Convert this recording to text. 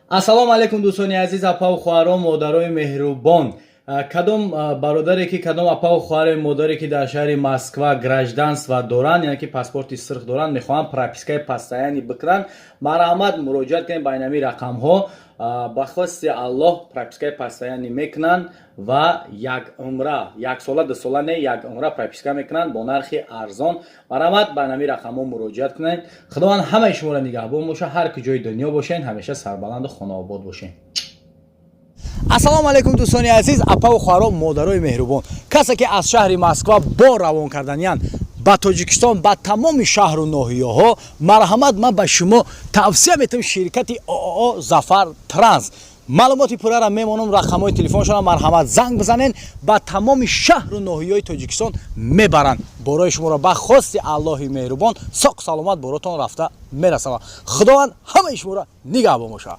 ассалому алайкум дӯстони азиз, апаву хуҳарон, модарои меҳрубон. Кадом бародаре ки кадом апаву хуҳаре модаре ки дар шаҳри Москва гражданство доранд, яъне ки паспорти сирх доранд, мехоҳанд пропискаи постоянӣ бикунанд, марҳамат муроҷиат кунед ба инами рақамҳо. Ба хости Аллоҳ пропискаи постоянӣ мекунанд ва як умра, як сола ду сола не, як умра прописка мекунанд бо нархи арзон. Марҳамат ба инами рақамҳо муроҷиат кунед. Худованд ҳамаи шуморо нигаҳбон бошад. Ҳар куҷои дунё бошед, ҳамеша сарбаланду хонаобод бошед. ассалому алайкум дӯстони азиз, апаву хуҳарон, модарои меҳрубон. Касе ки аз шаҳри Москва бо равон карданиянд ба Тоҷикистон, ба тамоми шаҳру ноҳияҳо, марҳамат, ман ба шумо тавсия метавам ширкати ООО Зафар Транс. маълумоти пуррара мемонам, рақамҳои телефоншона марҳамат занг бизанед, ба тамоми шаҳру ноҳияҳои Тоҷикистон мебаранд. борои шуморо ба хости Аллоҳи меҳрубон соқ саломат боротон рафта мерасавад. худованд ҳамаи шуморо нигаҳбон бошад.